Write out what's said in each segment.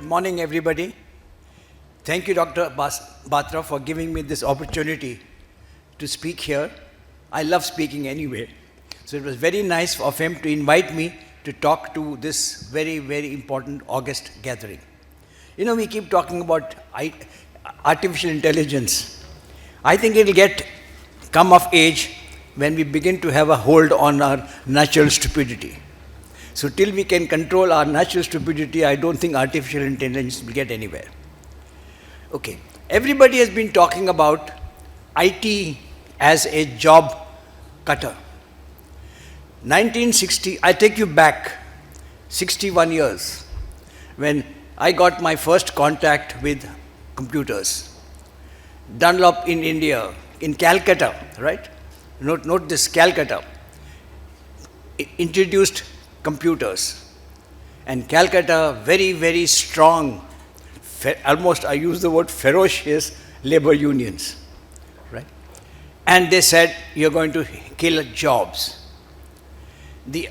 morning, everybody. Thank you, Dr. Batra, for giving me this opportunity to speak here. I love speaking anyway. So it was very nice of him to invite me to talk to this very, very important August gathering. You know, we keep talking about artificial intelligence. I think it'll come of age when we begin to have a hold on our natural stupidity. So till we can control our natural stupidity, I don't think artificial intelligence will get anywhere. Okay, everybody has been talking about IT as a job cutter. 1960, I take you back 61 years when I got my first contact with computers. Dunlop in India, in Calcutta, right? Note this, Calcutta introduced computers. And Calcutta, very, very strong, almost I use the word ferocious labor unions, right? And they said, you're going to kill jobs. The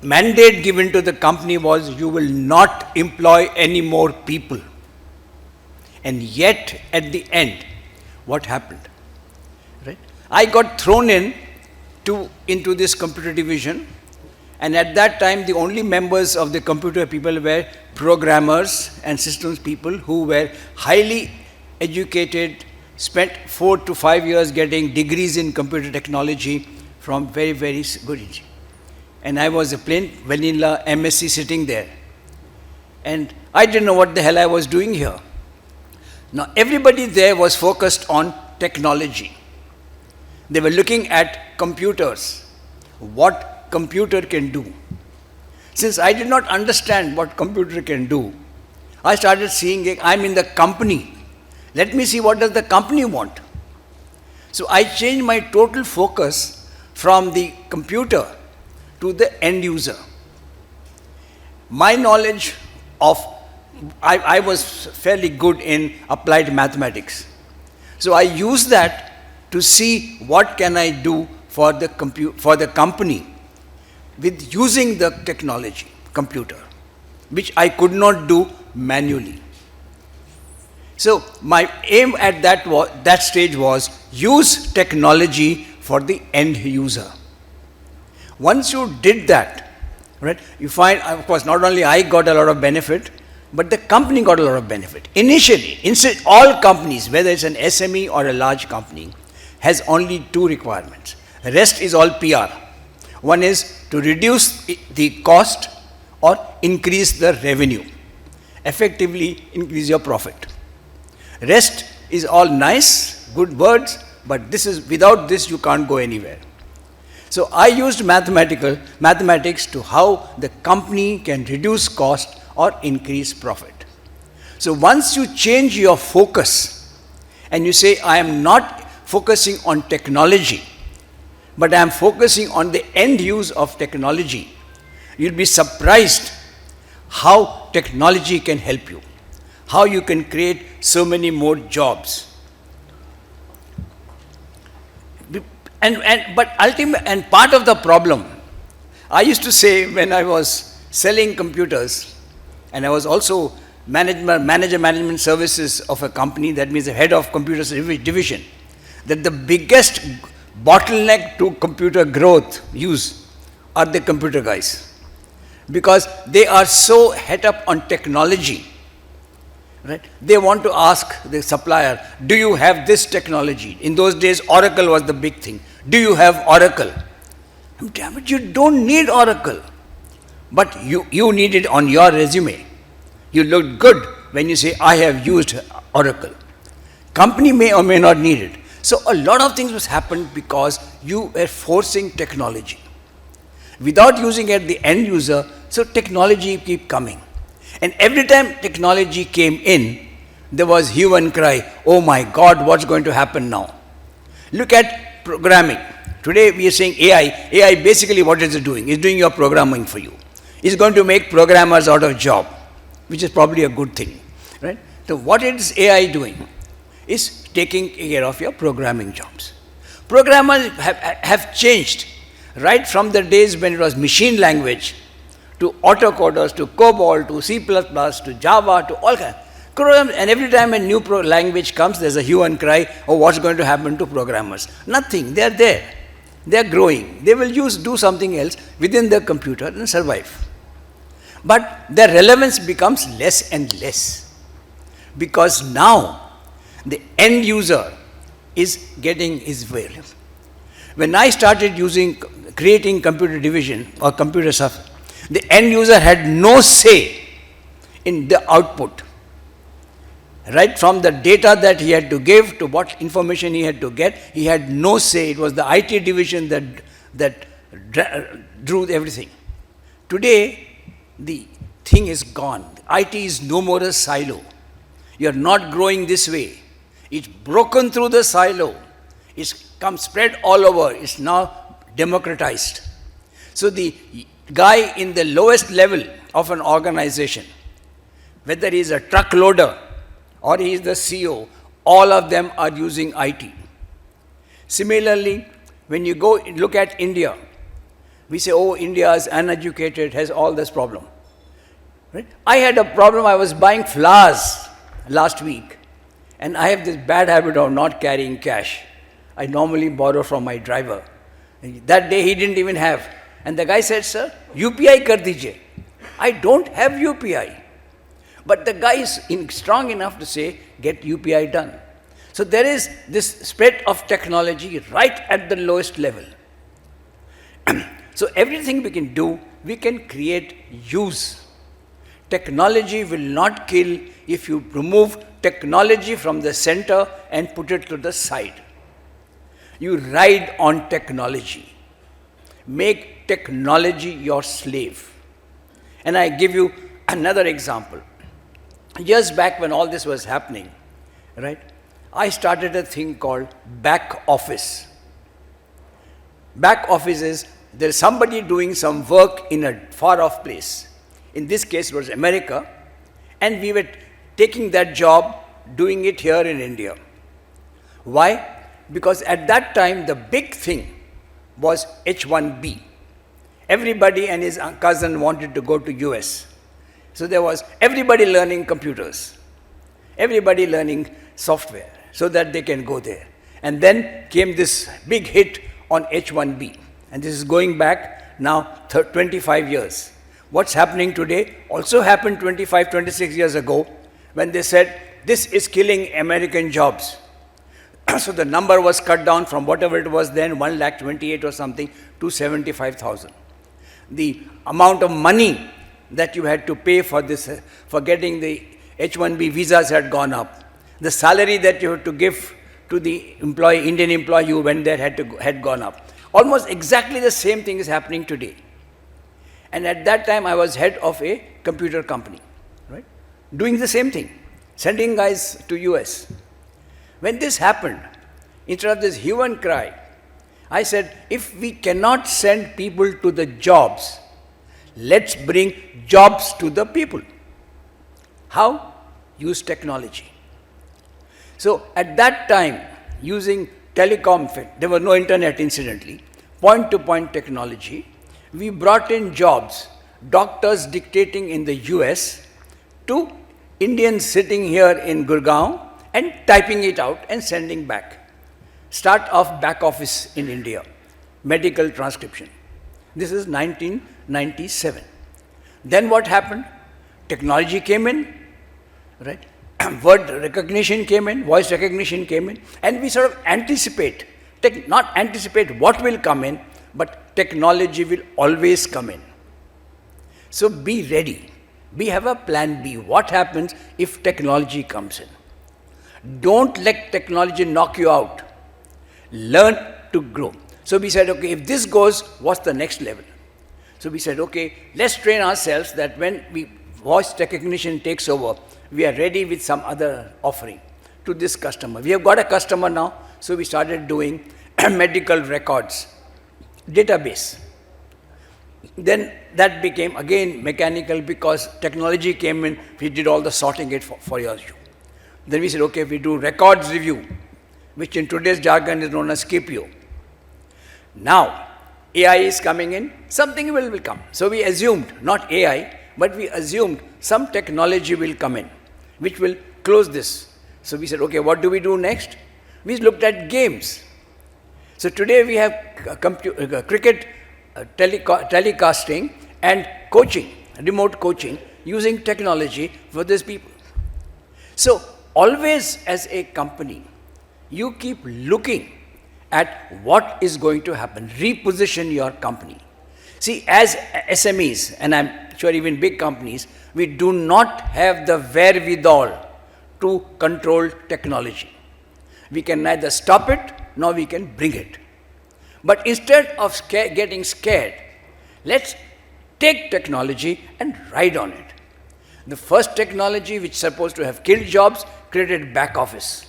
mandate given to the company was, you will not employ any more people. And yet, at the end, what happened? Right? I got thrown into this computer division, and at that time, the only members of the computer people were programmers and systems people who were highly educated, spent 4 to 5 years getting degrees in computer technology from very, very good. And I was a plain vanilla MSc sitting there. And I didn't know what the hell I was doing here. Now, everybody there was focused on technology. They were looking at computers, what computer can do. Since I did not understand what computer can do, I started seeing I'm in the company. Let me see what does the company want. So I changed my total focus from the computer to the end user. My knowledge I was fairly good in applied mathematics. So I used that to see what can I do for the company with using the technology, computer, which I could not do manually. So my aim at that stage was use technology for the end user. Once you did that, right, you find, of course, not only I got a lot of benefit, but the company got a lot of benefit. Initially, all companies, whether it's an SME or a large company, has only 2 requirements. The rest is all PR. One is to reduce the cost or increase the revenue. Effectively increase your profit. Rest is all nice, good words, but without this you can't go anywhere. So I used mathematics to how the company can reduce cost or increase profit. So once you change your focus and you say, I am not focusing on technology, but I am focusing on the end use of technology, you'll be surprised how technology can help you, how you can create so many more jobs. But part of the problem, I used to say when I was selling computers, and I was also management services of a company, that means the head of computer division, that the biggest bottleneck to computer growth use are the computer guys, because they are so het up on technology, right? They want to ask the supplier, do you have this technology? In those days, Oracle was the big thing. Do you have Oracle? Damn it, you don't need Oracle, but you need it on your resume. You look good when you say, I have used Oracle. Company may or may not need it. So a lot of things was happened because you were forcing technology. Without using it the end user, so technology keep coming. And every time technology came in, there was hue and cry, oh my God, what's going to happen now? Look at programming. Today we are saying AI. AI basically what is it doing? It's doing your programming for you. It's going to make programmers out of job, which is probably a good thing, right? So what is AI doing? Is taking care of your programming jobs. Programmers have changed right from the days when it was machine language to to autocoders, to COBOL, to C++, to Java, to all kinds. And every time a new language comes, there's a hue and cry, oh, what's going to happen to programmers? Nothing, they're there. They're growing. They will do something else within their computer and survive. But their relevance becomes less and less. Because now, the end user is getting his value. When I started creating computer division or computer software, the end user had no say in the output. Right from the data that he had to give to what information he had to get, he had no say. It was the IT division that drew everything. Today, the thing is gone. IT is no more a silo. You are not growing this way. It's broken through the silo. It's come spread all over. It's now democratized. So the guy in the lowest level of an organization, whether he is a truck loader or he is the CEO, all of them are using IT. Similarly, when you go look at India, we say, oh, India is uneducated, has all this problem. Right? I had a problem. I was buying flowers last week, and I have this bad habit of not carrying cash. I normally borrow from my driver. That day he didn't even have. And the guy said, sir, UPI kar dijiye. I don't have UPI. But the guy is strong enough to say, get UPI done. So there is this spread of technology right at the lowest level. So everything we can do, we can create use. Technology will not kill if you remove technology from the center and put it to the side. You ride on technology. Make technology your slave. And I give you another example. Years back when all this was happening, right, I started a thing called back office. Back office is there's somebody doing some work in a far off place. In this case, it was America, and we were taking that job, doing it here in India. Why? Because at that time, the big thing was H1B. Everybody and his cousin wanted to go to US. So there was everybody learning computers, everybody learning software so that they can go there. And then came this big hit on H1B. And this is going back now 25 years. What's happening today also happened 25, 26 years ago when they said, this is killing American jobs. So the number was cut down from whatever it was then, 128,000 or something, to 75,000. The amount of money that you had to pay for this, for getting the H1B visas had gone up. The salary that you had to give to the employee, Indian employee who went there had gone up. Almost exactly the same thing is happening today. And at that time, I was head of a computer company, right? Doing the same thing, sending guys to US. When this happened, instead of this hue and cry, I said, if we cannot send people to the jobs, let's bring jobs to the people. How? Use technology. So at that time, using telecom, there was no internet incidentally, point-to-point technology, we brought in jobs, doctors dictating in the US to Indians sitting here in Gurgaon and typing it out and sending back. Start of back office in India, medical transcription. This is 1997. Then what happened? Technology came in, right? Word recognition came in, voice recognition came in, and we sort of anticipate, not anticipate what will come in, but technology will always come in. So be ready. We have a plan B. What happens if technology comes in? Don't let technology knock you out. Learn to grow. So we said, okay, if this goes, what's the next level? So we said, okay, let's train ourselves that when voice recognition takes over, we are ready with some other offering to this customer. We have got a customer now, so we started doing medical records, database. Then that became again mechanical because technology came in, we did all the sorting it for you. Then we said, okay, we do records review, which in today's jargon is known as KPO. Now, AI is coming in, something will come. So we assumed, not AI, but we assumed some technology will come in, which will close this. So we said, okay, what do we do next? We looked at games. So today we have cricket telecasting and coaching, remote coaching, using technology for these people. So always as a company, you keep looking at what is going to happen, reposition your company. See, as SMEs, and I'm sure even big companies, we do not have the wherewithal to control technology. We can neither stop it, nor we can bring it. But instead of getting scared, let's take technology and ride on it. The first technology which is supposed to have killed jobs created back office.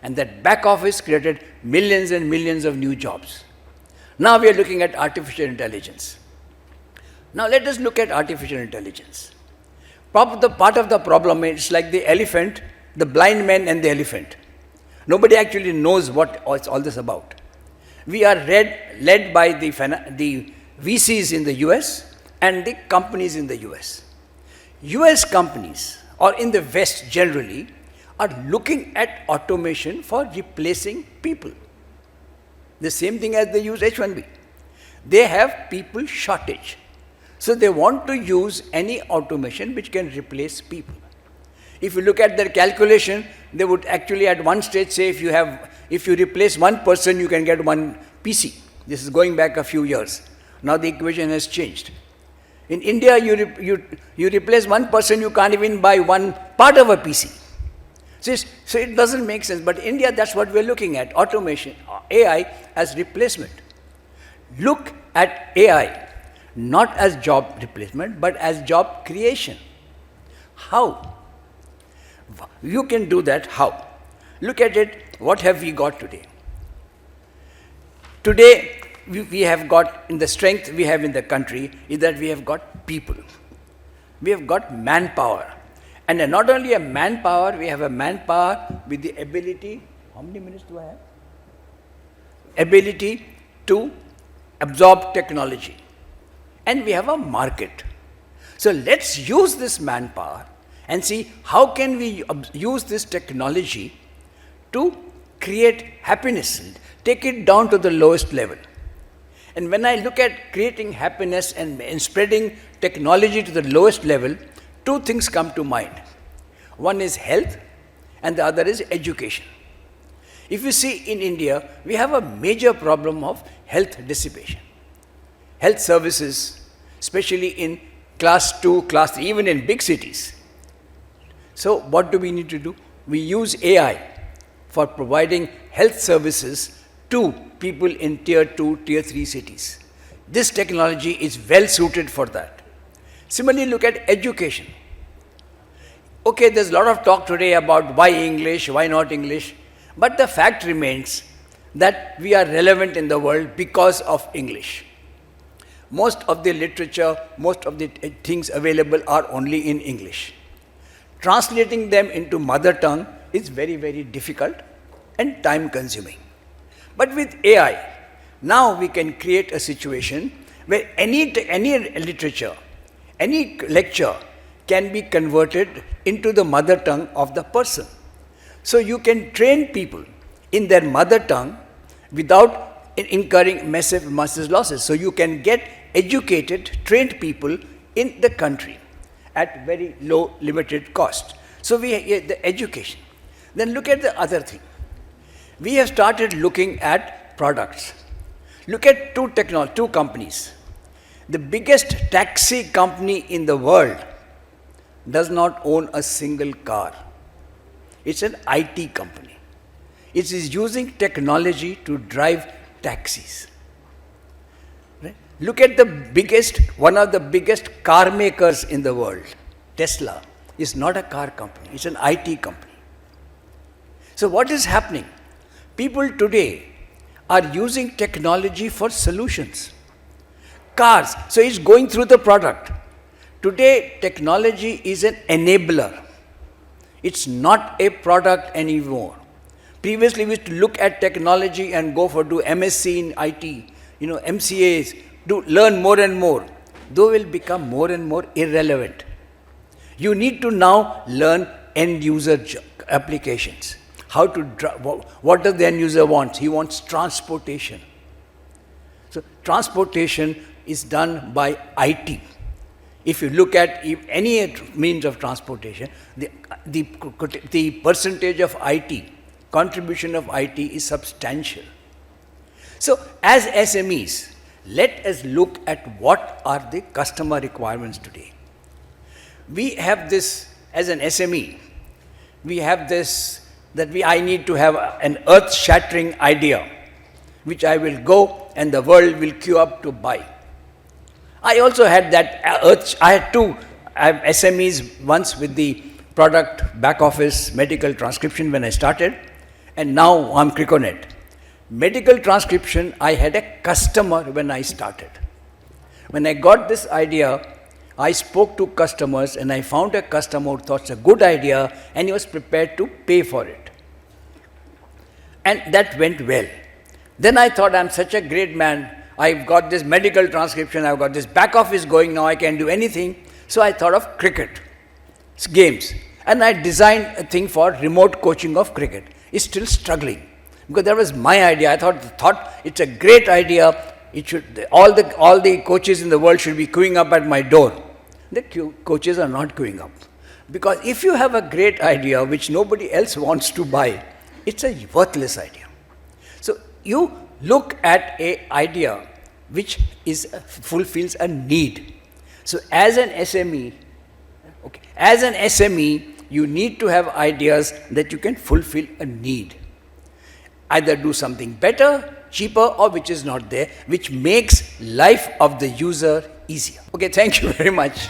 And that back office created millions and millions of new jobs. Now we are looking at artificial intelligence. Now let us look at artificial intelligence. The part of the problem is like the elephant, the blind man and the elephant. Nobody actually knows what all this about. We are led by the VCs in the US and the companies in the US. US companies, or in the West generally, are looking at automation for replacing people. The same thing as they use H1B. They have people shortage. So they want to use any automation which can replace people. If you look at their calculation, they would actually at one stage say if you replace one person, you can get one PC. This is going back a few years. Now the equation has changed. In India, you replace one person, you can't even buy one part of a PC. So it doesn't make sense. But India, that's what we're looking at, automation, AI as replacement. Look at AI, not as job replacement, but as job creation. How? You can do that. How? Look at it. What have we got today? Today, we have got, in the strength we have in the country, is that we have got people. We have got manpower. And not only a manpower, we have a manpower with the ability, how many minutes do I have? Ability to absorb technology. And we have a market. So let's use this manpower and see how can we use this technology to create happiness, take it down to the lowest level. And when I look at creating happiness and spreading technology to the lowest level, two things come to mind. One is health and the other is education. If you see in India, we have a major problem of health dissipation. Health services, especially in class 2, class 3, even in big cities. So what do we need to do? We use AI for providing health services to people in tier 2, tier 3 cities. This technology is well suited for that. Similarly, look at education. Okay, there's a lot of talk today about why English, why not English, but the fact remains that we are relevant in the world because of English. Most of the literature, most of the things available are only in English. Translating them into mother tongue is very, very difficult and time consuming. But with AI, now we can create a situation where any literature, any lecture can be converted into the mother tongue of the person. So you can train people in their mother tongue without incurring massive losses. So you can get educated, trained people in the country at very low, limited cost. So the education. Then look at the other thing. We have started looking at products. Look at two companies. The biggest taxi company in the world does not own a single car. It's an IT company. It is using technology to drive taxis. Right? Look at one of the biggest car makers in the world, Tesla, is not a car company, it's an IT company. So what is happening? People today are using technology for solutions. Cars, so it's going through the product. Today, technology is an enabler. It's not a product anymore. Previously, we used to look at technology and do MSc in IT, MCAs do learn more and more, they will become more and more irrelevant. You need to now learn end user applications. What does the end user want? He wants transportation. So transportation is done by IT. If you look at any means of transportation, the percentage of IT, contribution of IT is substantial. So as SMEs, let us look at what are the customer requirements today. We have this, as an SME, we have this, I need to have an earth-shattering idea, which I will go and the world will queue up to buy. I also had that I had two SMEs once with the product back office medical transcription when I started, and now I'm Criconet. Medical transcription, I had a customer when I started. When I got this idea, I spoke to customers and I found a customer who thought it's a good idea and he was prepared to pay for it. And that went well. Then I thought, I'm such a great man, I've got this medical transcription, I've got this back office going now, I can do anything. So I thought of cricket, games. And I designed a thing for remote coaching of cricket. It's still struggling. Because that was my idea. I thought it's a great idea. It should, all the coaches in the world should be queuing up at my door. The coaches are not queuing up. Because if you have a great idea which nobody else wants to buy, it's a worthless idea. So you look at an idea which fulfills a need. So as an SME, you need to have ideas that you can fulfill a need. Either do something better, cheaper, or which is not there, which makes life of the user easier. Okay, thank you very much.